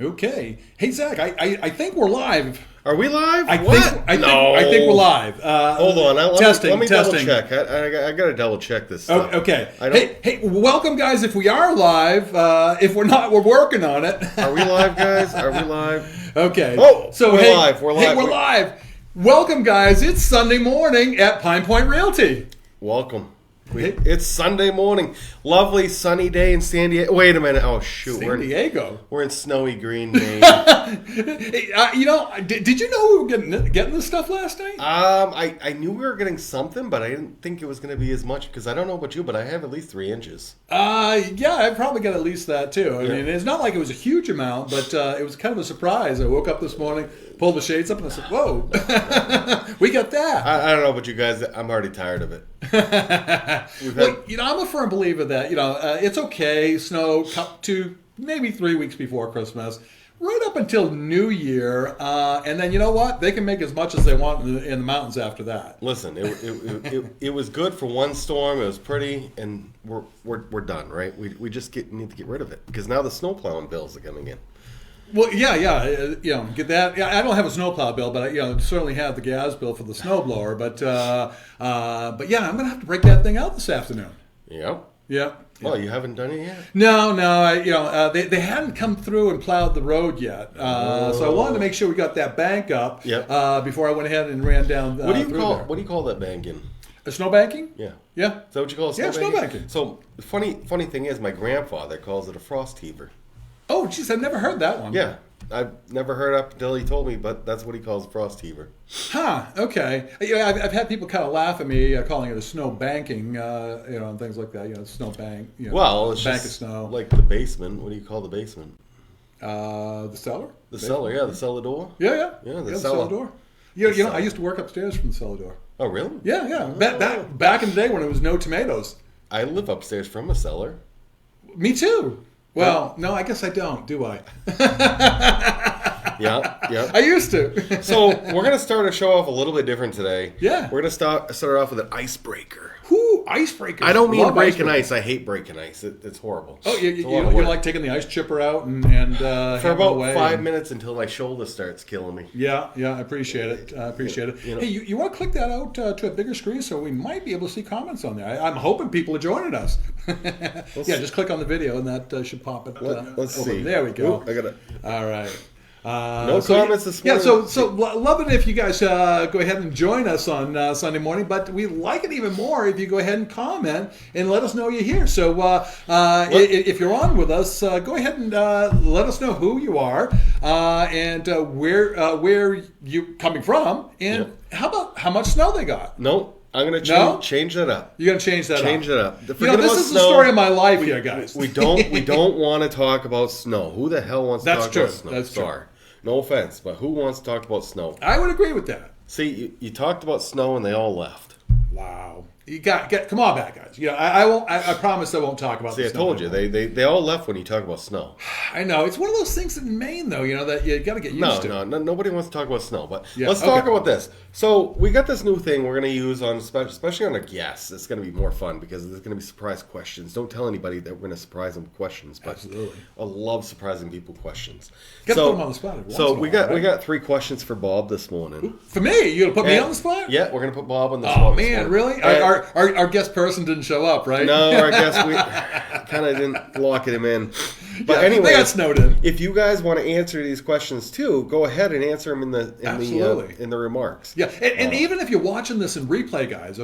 Okay. Hey, Zach, I think we're live. Are we live? I think we're live. Hold on. Let me testing. double check. I got to double check this stuff. Okay. Hey, welcome, guys. If we are live, if we're not, we're working on it. Are we live, guys? Are we live? Okay. Oh, so we're live. We're live. Hey, we're live. Welcome, guys. It's Sunday morning at PinePoint Realty. Welcome. It's Sunday morning. Lovely sunny day in San Diego. Wait a minute. Oh, shoot. San Diego. We're in snowy green Maine. Did you know we were getting this stuff last night? I knew we were getting something, but I didn't think it was going to be as much because I don't know about you, but I have at least 3 inches. Yeah, I probably got at least that too. I mean, it's not like it was a huge amount, but it was kind of a surprise. I woke up this morning, pulled the shades up, and I said, "Whoa, we got that." I don't know about you guys. I'm already tired of it. Well, I'm a firm believer that it's okay. Snow to maybe 3 weeks before Christmas, right up until New Year, and then you know what? They can make as much as they want in the mountains after that. Listen, it was good for one storm. It was pretty, and we're done, right? We just need to get rid of it because now the snowplowing bills are coming in. Well, get that. Yeah, I don't have a snowplow bill, but I certainly have the gas bill for the snowblower. But yeah, I'm gonna have to break that thing out this afternoon. Yep. Yeah. Oh, you haven't done it yet? No. They hadn't come through and plowed the road yet, so I wanted to make sure we got that bank up. Yep. Before I went ahead and ran down. What do you call that banking? A snow banking? Yeah. Yeah. Is that what you call it? Snow banking. So the funny thing is, my grandfather calls it a frost heaver. Oh, geez, I've never heard that one. Yeah. I've never heard up until he told me, but that's what he calls a frost heaver. Huh, okay. I've had people kind of laugh at me calling it a snow banking, and things like that. Snow bank. Well, it's bank just of snow. Like the basement. What do you call the basement? The cellar? The cellar, yeah. The cellar door? Yeah. Yeah, the cellar door. I used to work upstairs from the cellar door. Oh, really? Yeah. Back in the day when there was no tomatoes. I live upstairs from a cellar. Me too. Well, no, I guess I don't, do I? Yeah. I used to. So we're going to start our show off a little bit different today. Yeah. We're going to start off with an icebreaker. Whoo, icebreaker. I don't mean breaking ice. I hate breaking ice. It's horrible. Oh, you like taking the ice chipper out and for about 5 minutes until my shoulder starts killing me. Yeah, I appreciate it. Hey, you want to click that out to a bigger screen so we might be able to see comments on there. I'm hoping people are joining us. Just click on the video and that should pop it. Let's see. There we go. Ooh, I got it. All right. No comments this morning. Yeah, so love it if you guys go ahead and join us on Sunday morning, but we like it even more if you go ahead and comment and let us know you're here. So if you're on with us, go ahead and let us know who you are and where you coming from, and how much snow they got. No. I'm going to change that up. You're going to change that up? Change it up. This is the story of my life here, guys. We don't want to talk about snow. Who the hell wants to talk about snow? That's true. Sorry. No offense, but who wants to talk about snow? I would agree with that. See, you talked about snow and they all left. Wow. You come on back, guys. I won't. I promise I won't talk about. See, the snow I told you they all left when you talk about snow. I know it's one of those things in Maine, though. That you got to get used to. No, nobody wants to talk about snow. But let's talk about this. So we got this new thing we're going to use on, especially on a guest. It's going to be more fun because there's going to be surprise questions. Don't tell anybody that we're going to surprise them with questions. But absolutely, I love surprising people questions. Got to put them on the spot. So we got 3 questions for Bob this morning. For me, you going to put me on the spot? Yeah, we're going to put Bob on the Oh spot. man, really? Our guest person didn't show up, right? No, I guess we kind of didn't lock him in. But anyway, they got snowed in. If you guys want to answer these questions too, go ahead and answer them in the remarks. Yeah, and even if you're watching this in replay, guys,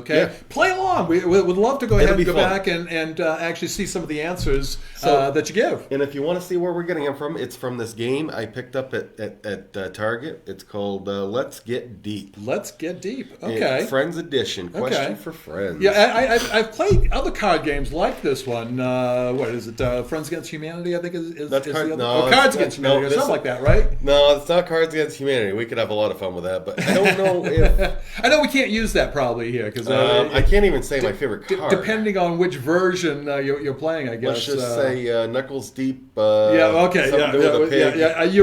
play along. We would love to go ahead and go back and actually see some of the answers that you give. And if you want to see where we're getting them from, it's from this game I picked up at Target. It's called Let's Get Deep. Let's Get Deep. Okay. Friends Edition. Question for friends. Yeah, I've played other card games like this one. What is it? Friends Against Humanity, I think is the other. No, Cards Against Humanity or something like that, right? No, it's not Cards Against Humanity. We could have a lot of fun with that, but I don't know if... I know we can't use that probably here because I can't even say my favorite card. Depending on which version you're playing, I guess. Let's just say Knuckles Deep. You're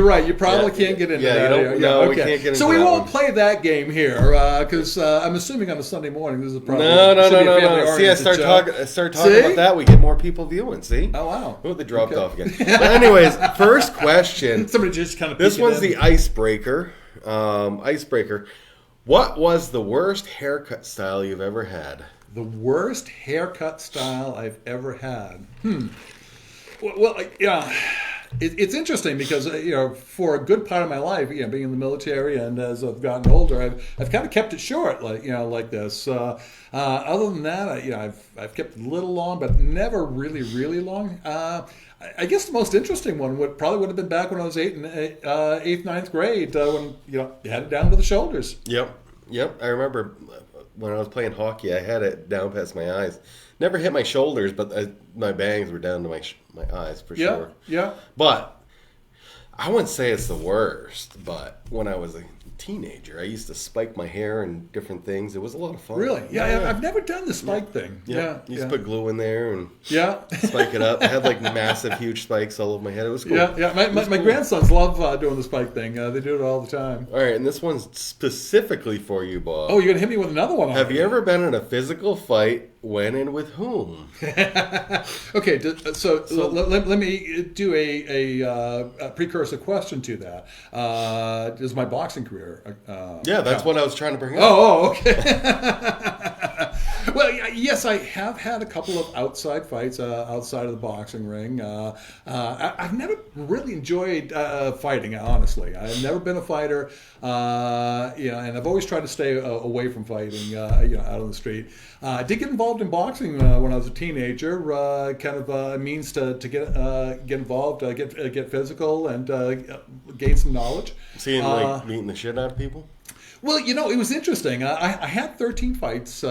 right. You probably can't get into that. We can't get into that. So we won't play that game here because I'm assuming on a Sunday morning this is probably no. See, I start talking about that, we get more people viewing. See? Oh wow. Oh, they dropped off again. here. But anyways, first question. Somebody just kind of. This one's the icebreaker. Icebreaker. What was the worst haircut style you've ever had? The worst haircut style I've ever had. Well, yeah. It's interesting because for a good part of my life, being in the military and as I've gotten older, I've kind of kept it short, like this. Other than that, I've kept it a little long, but never really, really long. I guess the most interesting one would have been back when I was eighth, ninth grade, when you had it down to the shoulders. Yep. I remember when I was playing hockey, I had it down past my eyes. Never hit my shoulders, but my bangs were down to my eyes for sure. Yeah. But I wouldn't say it's the worst. But when I was a teenager, I used to spike my hair and different things. It was a lot of fun. Really? Yeah. I've never done the spike thing. Yeah. You just put glue in there and spike it up. I had like massive, huge spikes all over my head. It was cool. Yeah. My grandsons love doing the spike thing. They do it all the time. All right, and this one's specifically for you, Bob. Oh, you're gonna hit me with another one. Have you ever been in a physical fight? When and with whom? Okay, so let me do a precursor question to that. Is my boxing career? That's what I was trying to bring up. Oh, okay. Well, yes, I have had a couple of outside fights outside of the boxing ring. I've never really enjoyed fighting, honestly. I've never been a fighter, and I've always tried to stay away from fighting, out on the street. I did get involved in boxing when I was a teenager, kind of a means to get involved, get physical, and gain some knowledge. Seeing beating the shit out of people? Well, it was interesting. I had 13 fights in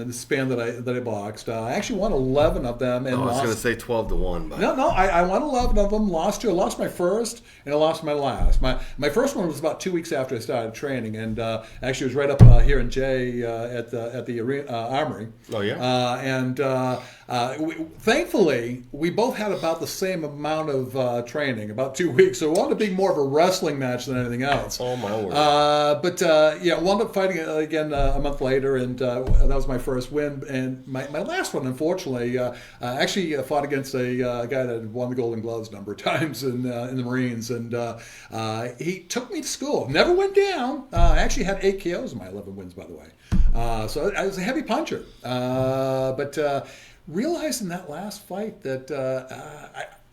the span that I boxed. I actually won 11 of them. And I was going to say 12-1. But... No, I won 11 of them. Lost two. I lost my first, and I lost my last. My first one was about 2 weeks after I started training, and actually it was right up here in Jay at the Armory. Oh yeah. Thankfully, we both had about the same amount of training, about 2 weeks. So it wanted to be more of a wrestling match than anything else. Oh my word! But wound up fighting again a month later, and that was my first win. And my last one, unfortunately, actually fought against a guy that had won the Golden Gloves a number of times in the Marines, and he took me to school. Never went down. I actually had 8 KOs in my 11 wins, by the way. So I was a heavy puncher, but. Realized in that last fight that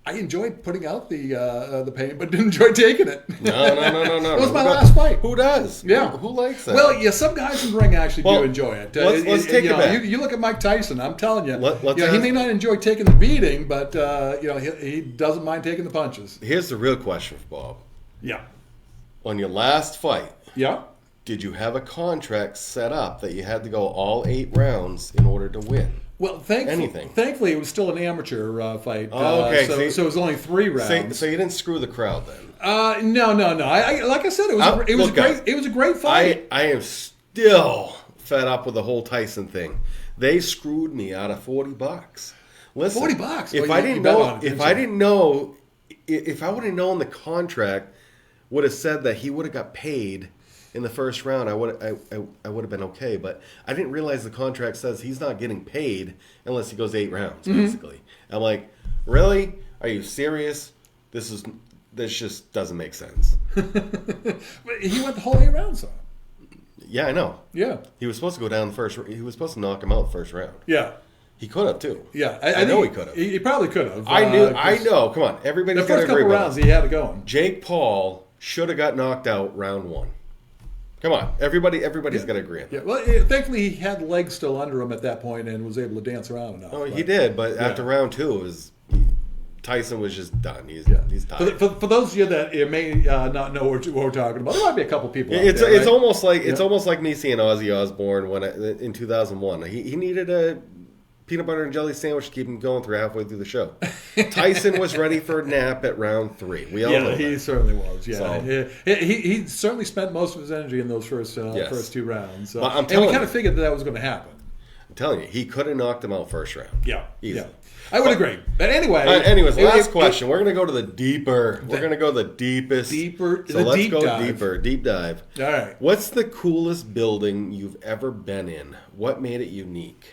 I enjoyed putting out the pain, but didn't enjoy taking it. No. It was my last fight. Who does? Yeah. Who likes that? Well, yeah, some guys in the ring actually do enjoy it. Let's take it back. You look at Mike Tyson. I'm telling you, he may not enjoy taking the beating, but he doesn't mind taking the punches. Here's the real question for Bob. Yeah. On your last fight. Yeah. Did you have a contract set up that you had to go all 8 rounds in order to win? Well, thankfully, it was still an amateur fight. Oh, okay. So it was only 3 rounds. So you didn't screw the crowd then? No. I like I said, it was a great fight. I am still fed up with the whole Tyson thing. They screwed me out of $40. Listen, $40. If I didn't know, if I would have known the contract would have said that he would have got paid in the first round, I would have been okay. But I didn't realize the contract says he's not getting paid unless he goes 8 rounds, basically. I'm like, really? Are you serious? This just doesn't make sense. But he went the whole 8 rounds, though. Yeah, I know. Yeah. He was supposed to go down the first. He was supposed to knock him out the first round. Yeah. He could have too. Yeah, I know he could have. He probably could have. I know. Come on, everybody's got to agree with us. The first couple rounds, he had it going. Jake Paul should have got knocked out round 1. Come on, everybody's got to agree on that. Yeah, well, thankfully he had legs still under him at that point and was able to dance around enough. Oh, he did, but after round 2, Tyson was just done. He's tired. For those of you that may not know what we're talking about, there might be a couple people. It's out there, it's almost like me seeing Ozzy Osbourne in 2001. He needed a peanut butter and jelly sandwich to keep him going halfway through the show. Tyson was ready for a nap at round 3. We all know that. He certainly was. Yeah, So, he certainly spent most of his energy in those first 2 rounds. And we kind of figured that was going to happen. I'm telling you, he could have knocked him out first round. Yeah, easy. Yeah. I would agree. But anyway. Anyways, last question. We're going to go to the deeper. We're going to go the deepest. Deeper. So let's go deeper. Deep dive. All right. What's the coolest building you've ever been in? What made it unique?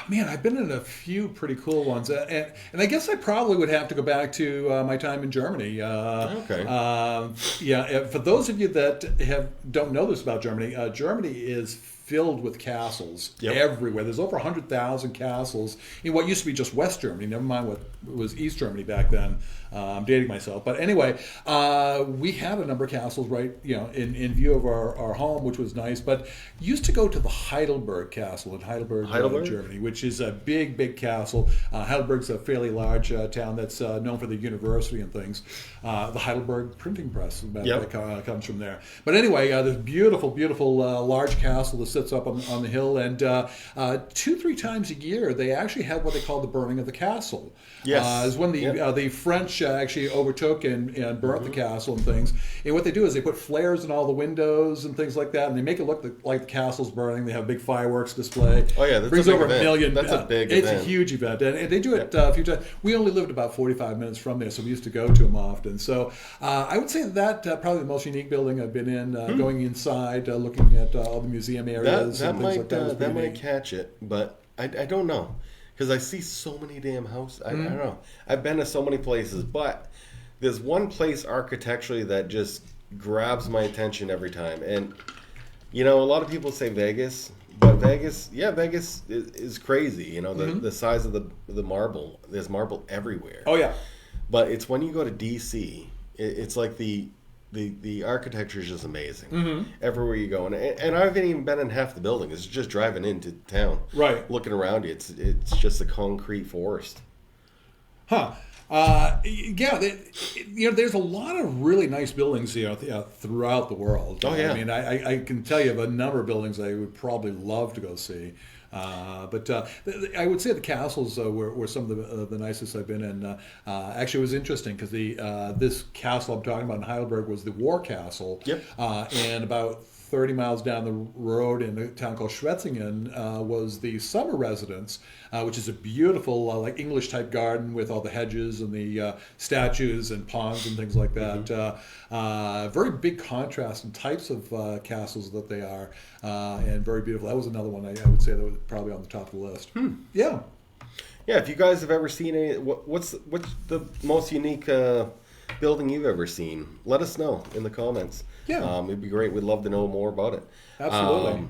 Man, I've been in a few pretty cool ones, and I guess I probably would have to go back to my time in Germany. Okay. Yeah, for those of you that don't know this about Germany, Germany is filled with castles everywhere. There's over 100,000 castles in what used to be just West Germany. Never mind what was East Germany back then. I'm dating myself, but anyway, we had a number of castles right, in view of our home, which was nice. But used to go to the Heidelberg Castle in Heidelberg, Germany, which is a big, big castle. Heidelberg's a fairly large town that's known for the university and things. The Heidelberg printing press that comes from there. But anyway, this beautiful, beautiful large castle that sits up on the hill, and 2-3 times a year they actually have what they call the burning of the castle. Yes, is when the French actually overtook and burnt the castle and things. And what they do is they put flares in all the windows and things like that, and they make it look like the castle's burning. They have a big fireworks display. Oh yeah, that's brings a big over event. a million. That's a big it's event. It's a huge event, and they do it a few times. We only lived about 45 minutes from there, so we used to go to them often. So I would say that probably the most unique building I've been in. Going inside, looking at all the museum areas That and things like that. that might catch it, but I don't know. Because I see so many damn houses. I don't know. I've been to so many places, but there's one place architecturally that just grabs my attention every time. And, a lot of people say Vegas, but Vegas is crazy. The size of the marble. There's marble everywhere. Oh, yeah. But it's when you go to D.C., it's like the architecture is just amazing everywhere you go, and I haven't even been in half the building. It's just driving into town, right? Looking around you, it's just a concrete forest. There's a lot of really nice buildings throughout the world. Oh yeah, I mean, I can tell you of a number of buildings I would probably love to go see. But I would say the castles were some of the nicest I've been in. Actually, it was interesting because this castle I'm talking about in Heidelberg was the War Castle. Yep. And about 30 miles down the road in a town called Schwetzingen was the summer residence, which is a beautiful like English type garden with all the hedges and the statues and ponds and things like that. Very big contrast in types of castles that they are, and very beautiful. That was another one I would say that was probably on the top of the list. Yeah. Yeah, if you guys have ever seen what's the most unique building you've ever seen, let us know in the comments. Yeah. It'd be great. We'd love to know more about it. Absolutely.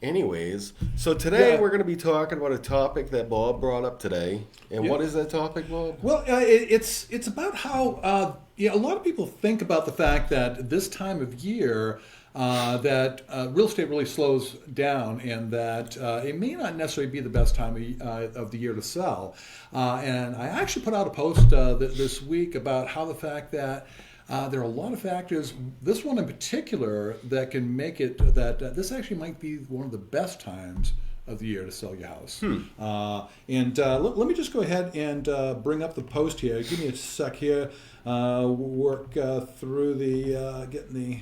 Anyways, so today we're going to be talking about a topic that Bob brought up today. And what is that topic, Bob? Well, it's about how a lot of people think about the fact that this time of year that real estate really slows down, and that it may not necessarily be the best time of the year to sell. And I actually put out a post this week about how the fact that there are a lot of factors, this one in particular, that can make it that this actually might be one of the best times of the year to sell your house. Let me just go ahead and bring up the post here. Give me a sec here. Work through the getting the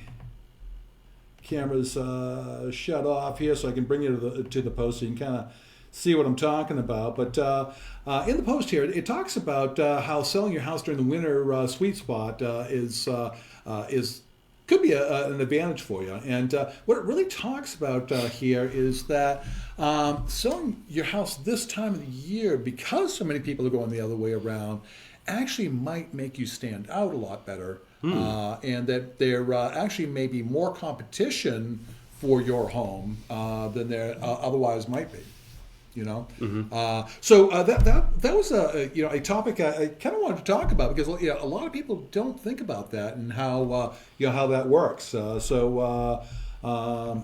cameras shut off here so I can bring you to the post so you can kind of see what I'm talking about. But in the post here, it talks about how selling your house during the winter sweet spot could be an advantage for you. And what it really talks about here is that selling your house this time of the year, because so many people are going the other way around, actually might make you stand out a lot better. And that there actually may be more competition for your home than there otherwise might be. So that was a topic I kind of wanted to talk about, because a lot of people don't think about that and how that works. Okay, so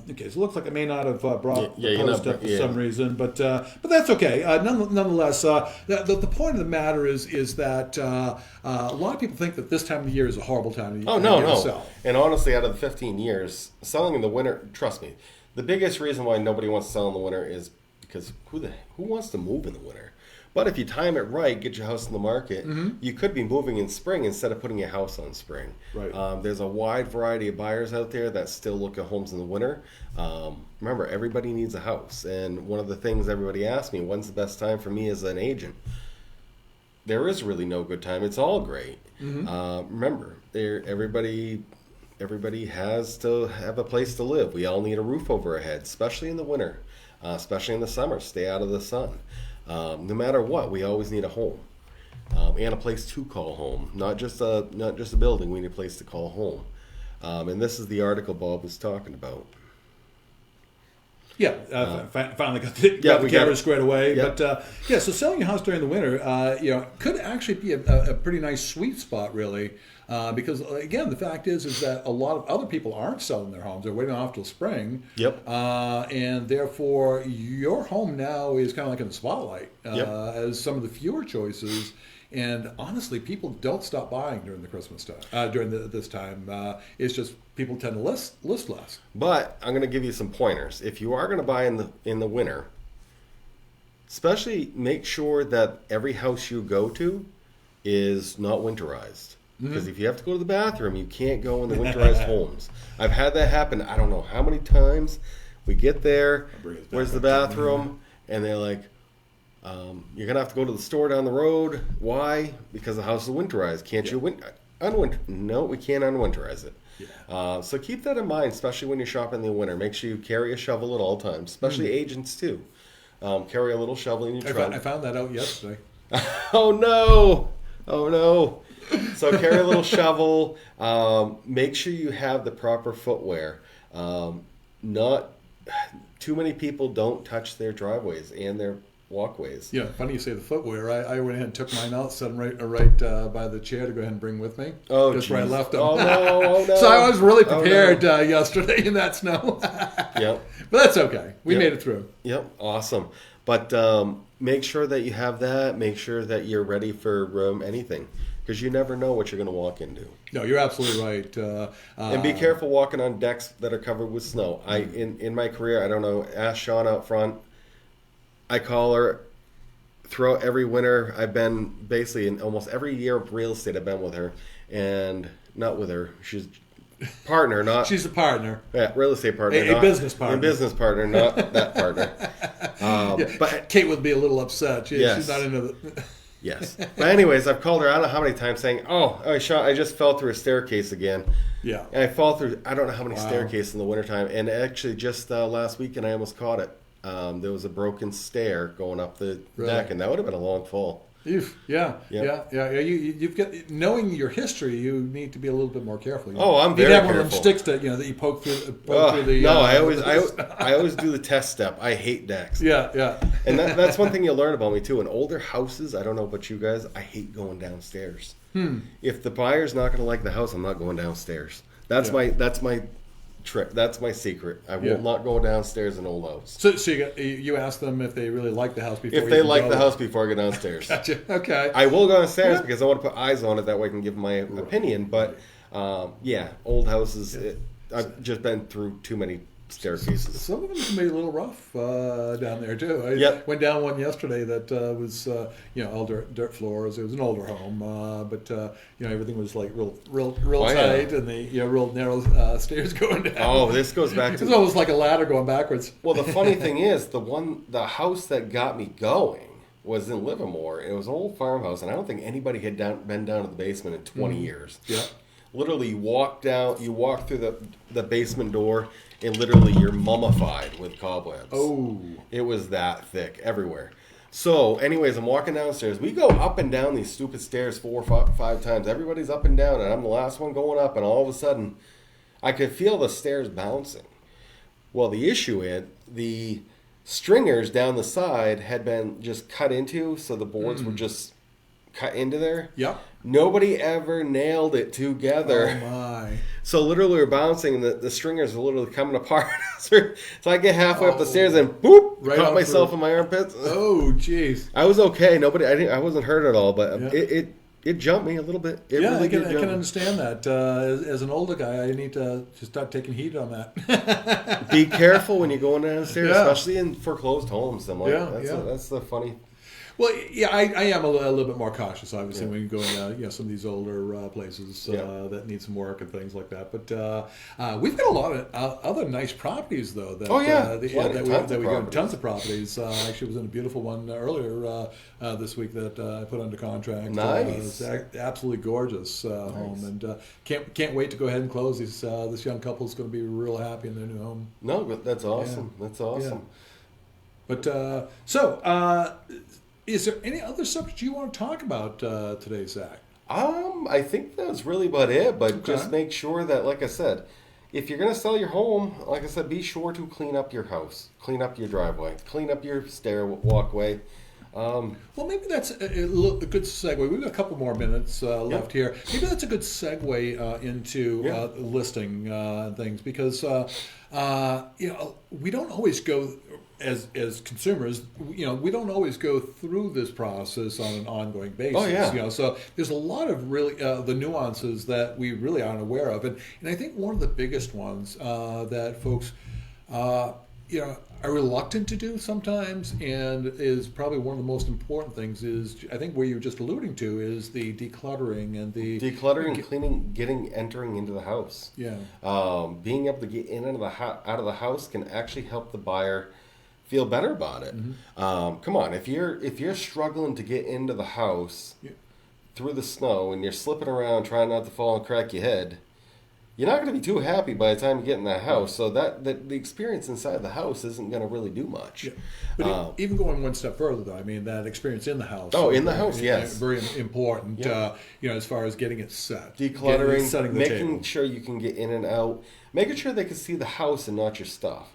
it looks like I may not have brought the post up for some reason, but that's okay. Nonetheless, the point of the matter is that a lot of people think that this time of the year is a horrible time of the year to sell. And honestly, out of the 15 years, selling in the winter, trust me, the biggest reason why nobody wants to sell in the winter is because who wants to move in the winter? But if you time it right, get your house in the market, you could be moving in spring instead of putting your house on spring. Right. There's a wide variety of buyers out there that still look at homes in the winter. Remember, everybody needs a house. And one of the things everybody asks me, when's the best time for me as an agent? There is really no good time. It's all great. Remember, everybody has to have a place to live. We all need a roof over our head, especially in the winter. especially in the summer. Stay out of the sun. No matter what, we always need a home and a place to call home. Not just a building. We need a place to call home. And this is the article Bob was talking about. Yeah, finally got the camera squared away. Yep. But so selling your house during the winter, could actually be a pretty nice sweet spot, really, because again, the fact is that a lot of other people aren't selling their homes; they're waiting off till spring. Yep. And therefore, your home now is kind of like in the spotlight as some of the fewer choices. And honestly, people don't stop buying during the Christmas time. During this time, it's just people tend to list less. But I'm going to give you some pointers. If you are going to buy in the winter, especially make sure that every house you go to is not winterized. Because if you have to go to the bathroom, you can't go in the winterized homes. I've had that happen. I don't know how many times. We get there. Where's the bathroom? And they're like, you're going to have to go to the store down the road. Why? Because the house is winterized. Can't you unwinter? No, we can't unwinterize it. Yeah. So keep that in mind, especially when you're shopping in the winter. Make sure you carry a shovel at all times, especially agents too. Carry a little shovel in your trunk. I found that out yesterday. Oh no. So carry a little shovel. Make sure you have the proper footwear. Not too many people don't touch their driveways and their walkways. Yeah, funny you say the footwear. I went ahead and took mine out, set them right by the chair to go ahead and bring with me. Oh, just where I left them. Oh no! So I was really prepared yesterday in that snow. Yep. But that's okay. We made it through. Yep. Awesome. But make sure that you have that. Make sure that you're ready for anything, because you never know what you're going to walk into. No, you're absolutely right. And be careful walking on decks that are covered with snow. In my career, I don't know. Ask Sean out front. I call her throughout every winter. I've been basically in almost every year of real estate. I've been with her, and not with her. She's partner, not she's a partner. Yeah, real estate partner, a business partner. A business partner, not that partner. But Kate would be a little upset. She's not into the. Yes. But anyways, I've called her I don't know how many times saying, Sean, I just fell through a staircase again. Yeah. And I fall through I don't know how many staircases in the wintertime. And actually just last weekend I almost caught it. There was a broken stair going up the deck, and that would have been a long fall. You've got knowing your history. You need to be a little bit more careful. I'm very careful. You have one of them sticks that you poke through the. No, I always do the test step. I hate decks. Yeah. And that's one thing you'll learn about me too. In older houses, I don't know about you guys, I hate going downstairs. If the buyer's not going to like the house, I'm not going downstairs. That's my trick. That's my secret. I will not go downstairs in old house. So you ask them if they really like the house before. If they like the house before I go downstairs. Gotcha. Okay. I will go downstairs because I want to put eyes on it. That way I can give my opinion. But old houses. I've just been through too many staircases. Some of them can be a little rough down there too. I went down one yesterday that was all dirt floors. It was an older home, but everything was like real tight, and the real narrow stairs going down. Oh, this goes back to it's almost like a ladder going backwards. Well, the funny thing is, the house that got me going was in Livermore. It was an old farmhouse, and I don't think anybody had been down to the basement in 20 years. Yeah. Literally, you walk through the basement door, and literally you're mummified with cobwebs. Oh. It was that thick everywhere. So, anyways, I'm walking downstairs. We go up and down these stupid stairs 4 or 5 times. Everybody's up and down, and I'm the last one going up, and all of a sudden, I could feel the stairs bouncing. Well, the issue is, the stringers down the side had been just cut into, so the boards were just cut into there. Yep. Nobody ever nailed it together. Oh my! So literally we're bouncing, and the stringers are literally coming apart. So I get halfway up the stairs and boop, caught myself in my armpits. Oh jeez! I was okay. I wasn't hurt at all, but it jumped me a little bit. I can understand that. As an older guy, I need to start taking heed on that. Be careful when you're going downstairs, especially in foreclosed homes. I'm like, that's the funny. Well, yeah, I am a little bit more cautious, obviously, when you go in some of these older places that need some work and things like that. But we've got a lot of other nice properties, though. That, that we got tons of properties. Actually, was in a beautiful one earlier this week that I put under contract. Nice, it's absolutely gorgeous home, and can't wait to go ahead and close. This young couple is going to be real happy in their new home. No, but that's awesome. Yeah. That's awesome. But is there any other subject you want to talk about today, Zach? I think that's really about it. But Okay. just make sure that, like I said, if you're going to sell your home, like I said, be sure to clean up your house, clean up your driveway, clean up your stair walkway. Well, maybe that's a good segue. We've got a couple more minutes left here. Maybe that's a good segue into listing things because we don't always go as consumers. We don't always go through this process on an ongoing basis. Oh, yeah. So there's a lot of really the nuances that we really aren't aware of, and I think one of the biggest ones that folks are reluctant to do sometimes, and is probably one of the most important things, is I think where you were just alluding to is the decluttering and the Cleaning, entering into the house. Yeah. Being able to get in and out of the house can actually help the buyer feel better about it. Come on, if you're struggling to get into the house through the snow and you're slipping around trying not to fall and crack your head, you're not going to be too happy by the time you get in that house. So that the experience inside the house isn't going to really do much. Yeah. But even going one step further, though, I mean, that experience in the house. Oh, in the house, yes. Very important, Yeah. as far as getting it set. Decluttering, setting the making table. sure you can get in and out, making sure they can see the house and not your stuff.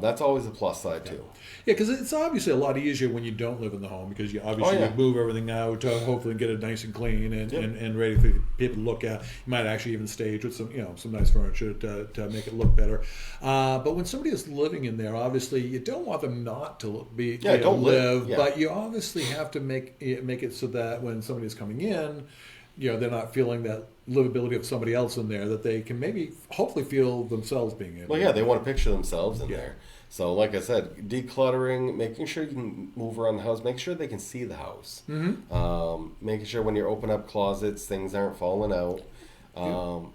That's always a plus side, too. Yeah, because it's obviously a lot easier when you don't live in the home because you obviously you move everything out, hopefully get it nice and clean and ready for people to look at. You might actually even stage with some nice furniture to make it look better. But when somebody is living in there, obviously you don't want them not to don't live, but you obviously have to make it so that when somebody is coming in, they're not feeling that livability of somebody else in there, that they can hopefully feel themselves being in. Well, yeah, they want to picture themselves in there. So, like I said, decluttering, making sure you can move around the house, make sure they can see the house. Making sure when you open up closets, things aren't falling out.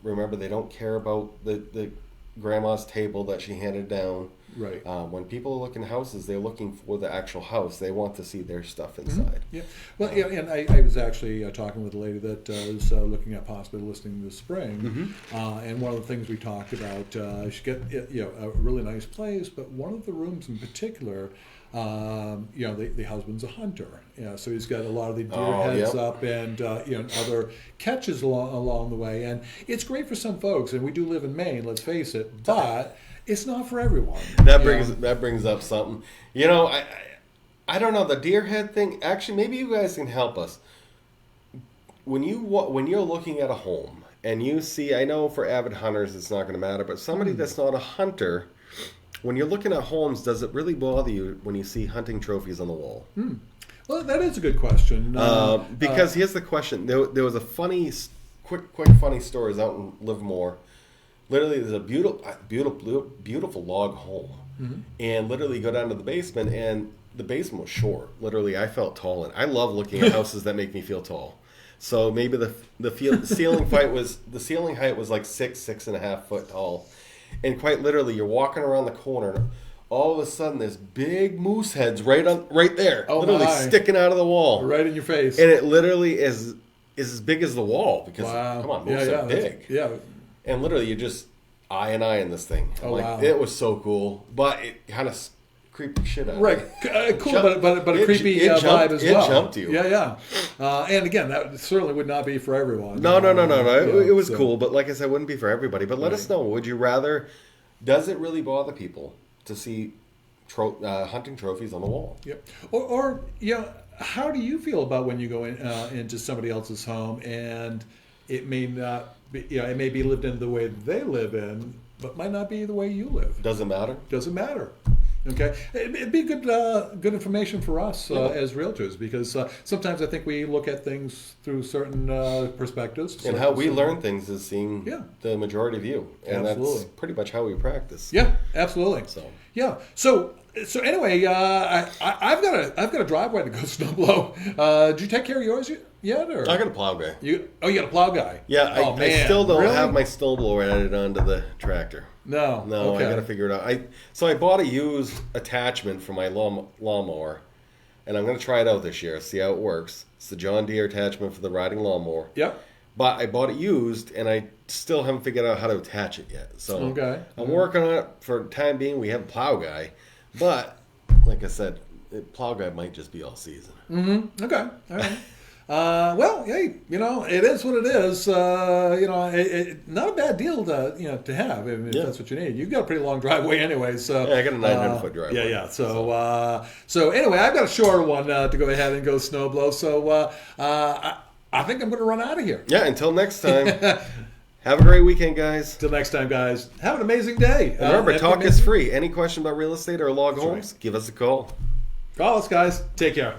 Remember, they don't care about the grandma's table that she handed down. Right. When people are looking at houses, they're looking for the actual house. They want to see their stuff inside. Yeah. Well, and I was actually talking with a lady that is looking at possibly listing this spring, and one of the things we talked about, she got a really nice place, but one of the rooms in particular, the husband's a hunter, so he's got a lot of the deer heads up and other catches along the way, and it's great for some folks, and we do live in Maine, let's face it, but it's not for everyone. That brings up something. I don't know, the deer head thing. Actually, maybe you guys can help us. When you're looking at a home and you see, I know for avid hunters it's not going to matter, but somebody that's not a hunter, when you're looking at homes, does it really bother you when you see hunting trophies on the wall? Well, that is a good question. Because here's the question: there was a quick funny story out in Livermore. Literally, there's a beautiful log home, and literally go down to the basement, and the basement was short. Literally, I felt tall, and I love looking at houses that make me feel tall. So maybe the ceiling height was like 6.5 foot tall, and quite literally, you're walking around the corner, and all of a sudden, there's big moose heads right there, literally sticking out of the wall, right in your face, and it literally is as big as the wall because come on, moose are big, And literally, you're just eye and eye in this thing. It was so cool, but it kind of creeped the shit out. Right, cool, but a creepy vibe as well. It jumped you. Yeah. And again, that certainly would not be for everyone. No. It was cool, but like I said, it wouldn't be for everybody. But let us know. Would you rather? Does it really bother people to see hunting trophies on the wall? Yep. Or how do you feel about when you go into somebody else's home and it may not? It may be lived in the way they live in, but might not be the way you live. Doesn't matter. Doesn't matter. Okay, it'd be good information for us as realtors because sometimes I think we look at things through certain perspectives. And how we learn things is seeing the majority view, and that's pretty much how we practice. Yeah, absolutely. So anyway, I've got a driveway to go snow blow. Did you take care of yours yet? Or? I got a plow guy. You got a plow guy? Yeah, I still don't have my snow blower added onto the tractor. No. Okay. I got to figure it out. So I bought a used attachment for my lawnmower, and I'm going to try it out this year, see how it works. It's the John Deere attachment for the riding lawnmower. Yep. But I bought it used, and I still haven't figured out how to attach it yet. So I'm working on it for the time being. We have a plow guy. But like I said, plow guy might just be all season. Mm-hmm. Okay. All right. Well, hey, it is what it is. Not a bad deal to have if that's what you need. You've got a pretty long driveway anyway, so yeah, I got a 900-foot driveway. Yeah. So anyway, I've got a shorter one to go ahead and go snow blow. So I think I'm going to run out of here. Yeah. Until next time. Have a great weekend, guys. Till next time, guys. Have an amazing day. And remember, talk is free. Any question about real estate or log homes, give us a call. Call us, guys. Take care.